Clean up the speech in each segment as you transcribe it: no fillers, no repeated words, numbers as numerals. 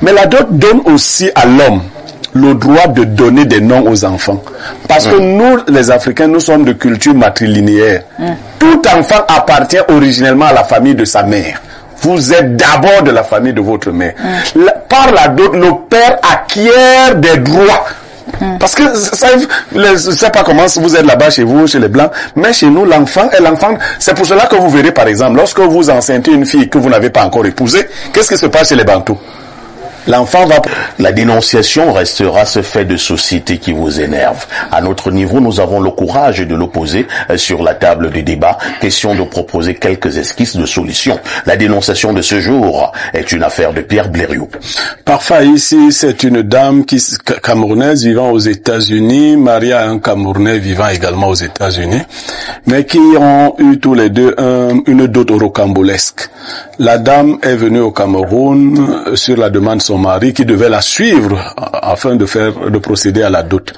Mais la dot donne aussi à l'homme le droit de donner des noms aux enfants. Parce que nous, les Africains, nous sommes de culture matrilinéaire. Tout enfant appartient originellement à la famille de sa mère. Vous êtes d'abord de la famille de votre mère. Par la dot, le père acquiert des droits. Parce que ça, je sais pas comment vous êtes là-bas chez vous, chez les Blancs, mais chez nous, l'enfant, c'est pour cela que vous verrez, par exemple, lorsque vous enceintez une fille que vous n'avez pas encore épousée, qu'est-ce qui se passe chez les Bantous? L'enfant va... La dénonciation restera ce fait de société qui vous énerve. À notre niveau, nous avons le courage de l'opposer sur la table du débat. Question de proposer quelques esquisses de solutions. La dénonciation de ce jour est une affaire de Pierre Blériot. Parfois ici, c'est une dame camerounaise vivant aux États-Unis, mariée à un Camerounais vivant également aux États-Unis, mais qui ont eu tous les deux une dot rocambolesque. La dame est venue au Cameroun sur la demande de son mari qui devait la suivre afin de procéder à la dot.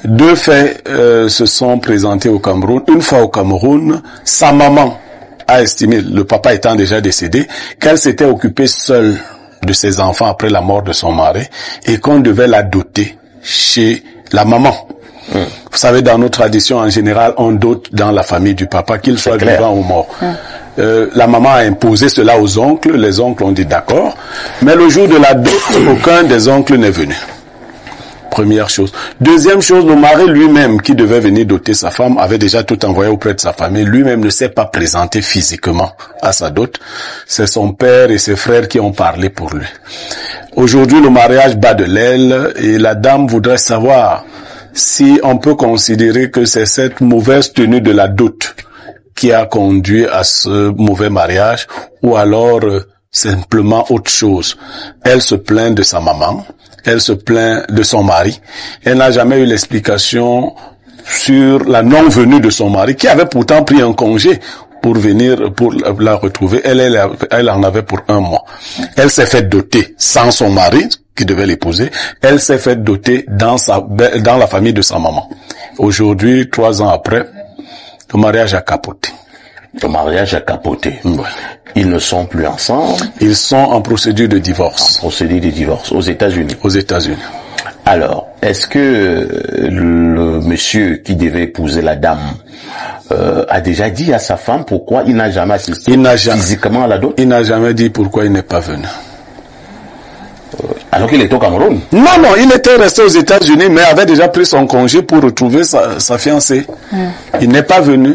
Deux faits se sont présentés au Cameroun. Une fois au Cameroun, sa maman a estimé, le papa étant déjà décédé, qu'elle s'était occupée seule de ses enfants après la mort de son mari et qu'on devait la doter chez la maman. Vous savez, dans nos traditions, en général, on dote dans la famille du papa, qu'il soit vivant ou mort. La maman a imposé cela aux oncles, les oncles ont dit d'accord, mais le jour de la dot, aucun des oncles n'est venu. Première chose. Deuxième chose, le mari lui-même, qui devait venir doter sa femme, avait déjà tout envoyé auprès de sa famille, lui-même ne s'est pas présenté physiquement à sa dot. C'est son père et ses frères qui ont parlé pour lui. Aujourd'hui, le mariage bat de l'aile et la dame voudrait savoir si on peut considérer que c'est cette mauvaise tenue de la dot qui a conduit à ce mauvais mariage, ou alors simplement autre chose. Elle se plaint de sa maman, elle se plaint de son mari, elle n'a jamais eu l'explication sur la non-venue de son mari, qui avait pourtant pris un congé pour venir, pour la retrouver. Elle en avait pour 1 mois. Elle s'est fait doter sans son mari, qui devait l'épouser, elle s'est fait doter dans la famille de sa maman. Aujourd'hui, 3 ans après, le mariage a capoté. Le mariage a capoté. Ouais. Ils ne sont plus ensemble. Ils sont en procédure de divorce. En procédure de divorce aux États-Unis. Aux États-Unis. Alors, est-ce que le monsieur qui devait épouser la dame a déjà dit à sa femme pourquoi il n'a jamais assisté physiquement à la dot? Il n'a jamais dit pourquoi il n'est pas venu. Alors qu'il était au Cameroun? Non, il était resté aux États-Unis, mais avait déjà pris son congé pour retrouver sa fiancée. Il n'est pas venu.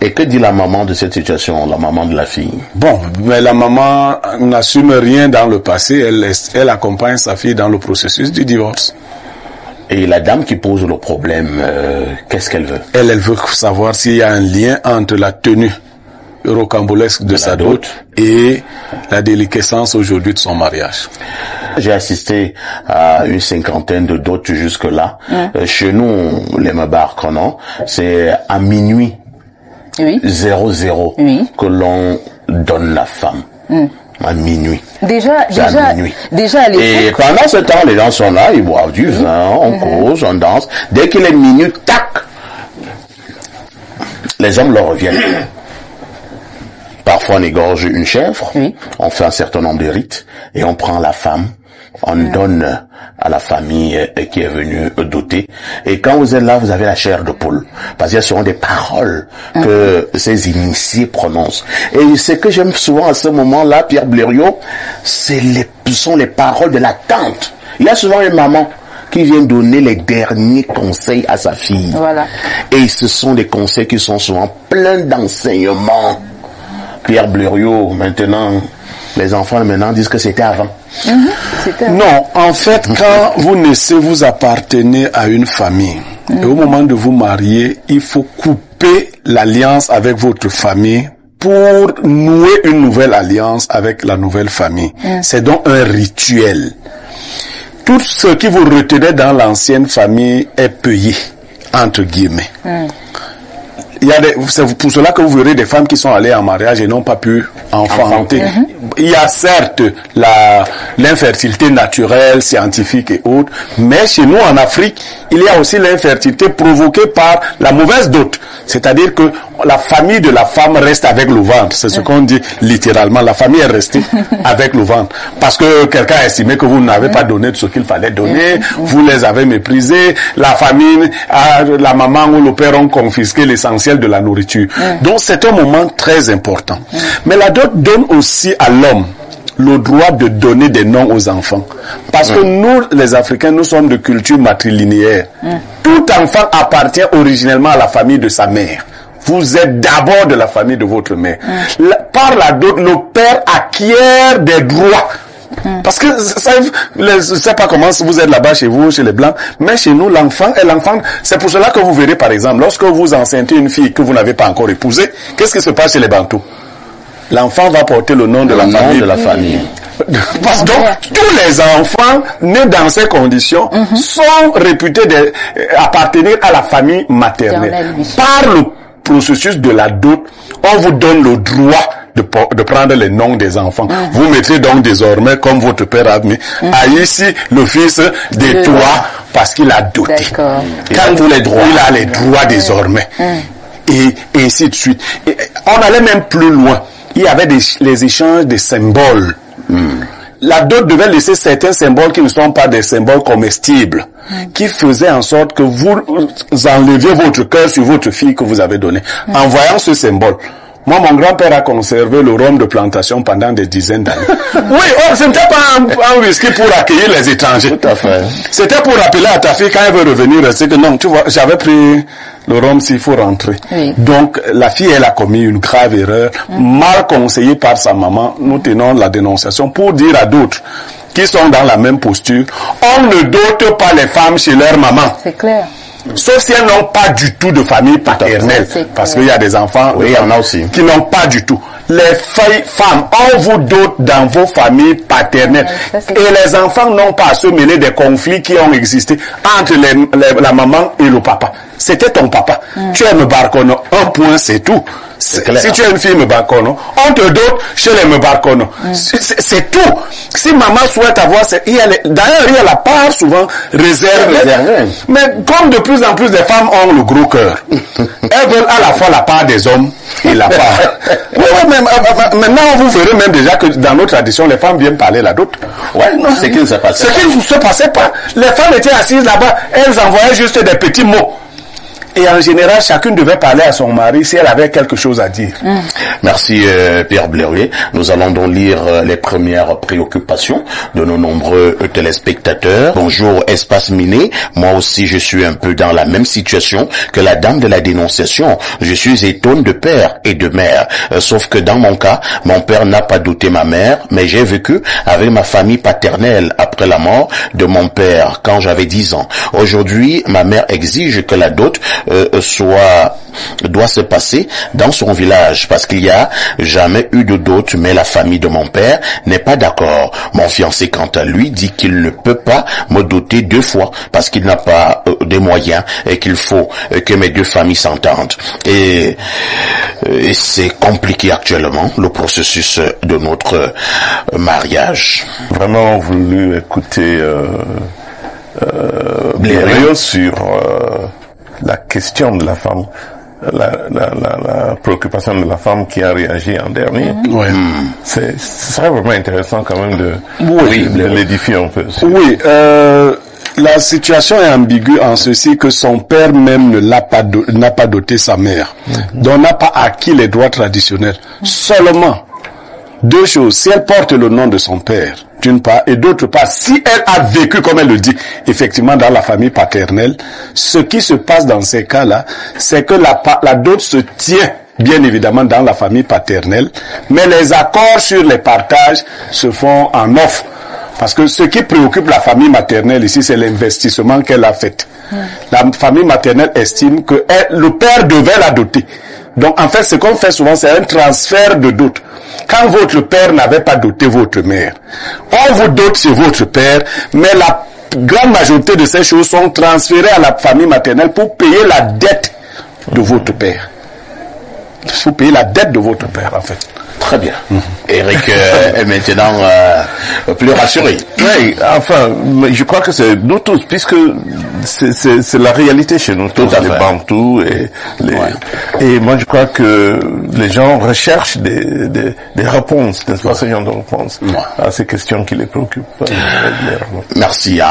Et que dit la maman de cette situation, la maman de la fille? Bon, mais la maman n'assume rien dans le passé, elle accompagne sa fille dans le processus du divorce. Et la dame qui pose le problème, qu'est-ce qu'elle veut? Elle veut savoir s'il y a un lien entre la tenue rocambolesque de sa dot et la déliquescence aujourd'hui de son mariage. J'ai assisté à une 50aine de dots jusque-là. Chez nous, les Mabarques, non? C'est à minuit. 00 que l'on donne la femme. À minuit. Déjà à l'époque. Et pendant ce temps, les gens sont là, ils boivent du vin, on cause, on danse. Dès qu'il est minuit, tac! Les hommes leur reviennent. Parfois on égorge une chèvre, on fait un certain nombre de rites, et on prend la femme, on donne à la famille qui est venue doter. Et quand vous êtes là, vous avez la chair de poule. Parce qu'il y a souvent des paroles que ces initiés prononcent. Et ce que j'aime souvent à ce moment-là, Pierre Blériot, ce sont les paroles de la tante. Il y a souvent une maman qui vient donner les derniers conseils à sa fille. Voilà. Et ce sont des conseils qui sont souvent pleins d'enseignements. Pierre Blériot, maintenant, les enfants maintenant disent que c'était avant. Non, en fait, quand vous naissez, vous appartenez à une famille. Et au moment de vous marier, il faut couper l'alliance avec votre famille pour nouer une nouvelle alliance avec la nouvelle famille. C'est donc un rituel. Tout ce qui vous retenait dans l'ancienne famille est payé, entre guillemets. C'est pour cela que vous verrez des femmes qui sont allées en mariage et n'ont pas pu enfanter. Il y a certes l'infertilité naturelle, scientifique et autres, mais chez nous en Afrique, il y a aussi l'infertilité provoquée par la mauvaise dot. C'est-à-dire que la famille de la femme reste avec le ventre. C'est ce qu'on dit littéralement. La famille est restée avec le ventre. Parce que quelqu'un a estimé que vous n'avez pas donné de ce qu'il fallait donner. Vous les avez méprisés. La famille, la maman ou le père ont confisqué l'essentiel de la nourriture. Donc c'est un moment très important. Mais la dot donne aussi à l'homme le droit de donner des noms aux enfants. Parce que nous, les Africains, nous sommes de culture matrilinéaire. Tout enfant appartient originellement à la famille de sa mère. Vous êtes d'abord de la famille de votre mère. Par la dot, le père acquiert des droits. Parce que, je sais pas comment vous êtes là-bas chez vous, chez les Blancs, mais chez nous, l'enfant, c'est pour cela que vous verrez, par exemple, lorsque vous enceintez une fille que vous n'avez pas encore épousée, qu'est-ce qui se passe chez les Bantous? L'enfant va porter le nom de la famille. Parce que tous les enfants nés dans ces conditions sont réputés appartenir à la famille maternelle. Par le processus de la dot, on vous donne le droit de prendre les noms des enfants. Vous mettrez donc désormais, comme votre père a mis, ici le fils de toi, parce qu'il a doté. Quand il a les droits désormais. Et ainsi de suite. Et on allait même plus loin. Il y avait les échanges de symboles. La dot devait laisser certains symboles qui ne sont pas des symboles comestibles, qui faisaient en sorte que vous enleviez votre cœur sur votre fille que vous avez donnée. En voyant ce symbole, moi, mon grand-père a conservé le rhum de plantation pendant des dizaines d'années. Oui, ce n'était pas un whisky pour accueillir les étrangers. Tout à fait. C'était pour rappeler à ta fille quand elle veut revenir, c'est que non, tu vois, j'avais pris le rhum s'il faut rentrer. Donc, la fille, elle a commis une grave erreur, mal conseillée par sa maman. Nous tenons la dénonciation pour dire à d'autres qui sont dans la même posture, on ne dote pas les femmes chez leur maman. C'est clair. Sauf si elles n'ont pas du tout de famille paternelle. Parce qu'il y a des enfants il y en a aussi qui n'ont pas du tout. Les femmes, on vous dote dans vos familles paternelles. Et les enfants n'ont pas à se mêler des conflits qui ont existé entre la maman et le papa. C'était ton papa. Tu es Mbarkono. Un point, c'est tout. Si tu es une fille Mbarkono, on te dote chez les Mbarkono. C'est tout. Si maman souhaite avoir... D'ailleurs, il y a la part souvent réservée. Mais comme de plus en plus de femmes ont le gros cœur, elles veulent à la fois la part des hommes et la part... Maintenant, vous verrez même déjà que dans nos traditions, les femmes viennent parler la dot. Ce qui ne se passait pas. Ce qui ne se passait pas. Les femmes étaient assises là-bas, elles envoyaient juste des petits mots. Et en général, chacune devait parler à son mari si elle avait quelque chose à dire. Merci Pierre Blériot. Nous allons donc lire les premières préoccupations de nos nombreux téléspectateurs. Bonjour Espace Miné. Moi aussi, je suis un peu dans la même situation que la dame de la dénonciation. Je suis étonné de père et de mère. Sauf que dans mon cas, mon père n'a pas doté ma mère, mais j'ai vécu avec ma famille paternelle après la mort de mon père quand j'avais 10 ans. Aujourd'hui, ma mère exige que la dot doit se passer dans son village parce qu'il n'y a jamais eu de dot, mais la famille de mon père n'est pas d'accord. Mon fiancé, quant à lui, dit qu'il ne peut pas me doter 2 fois parce qu'il n'a pas des moyens et qu'il faut que mes 2 familles s'entendent. Et c'est compliqué actuellement, le processus de notre mariage. Vraiment voulu écouter Blériot sur la question de la femme, la préoccupation de la femme qui a réagi en dernier. C'est vraiment intéressant quand même de l'édifier un peu. Oui, la situation est ambiguë en ceci que son père même n'a pas doté sa mère. Donc n'a pas acquis les droits traditionnels. Seulement 2 choses. Si elle porte le nom de son père, d'une part, et d'autre part, si elle a vécu, comme elle le dit, effectivement dans la famille paternelle, ce qui se passe dans ces cas-là, c'est que la dot se tient, bien évidemment, dans la famille paternelle, mais les accords sur les partages se font en offre. Parce que ce qui préoccupe la famille maternelle ici, c'est l'investissement qu'elle a fait. La famille maternelle estime que le père devait la doter. Donc, en fait, ce qu'on fait souvent, c'est un transfert de dot. Quand votre père n'avait pas doté votre mère, on vous dote chez votre père, mais la grande majorité de ces choses sont transférées à la famille maternelle pour payer la dette de votre père. Il faut payer la dette de votre père, en fait. Très bien. Eric est maintenant plus rassuré. Oui, enfin, je crois que c'est nous tous, puisque c'est la réalité chez nous tous, les Bantous et moi je crois que les gens recherchent des réponses, n'est-ce pas, ce genre de réponses à ces questions qui les préoccupent. Merci.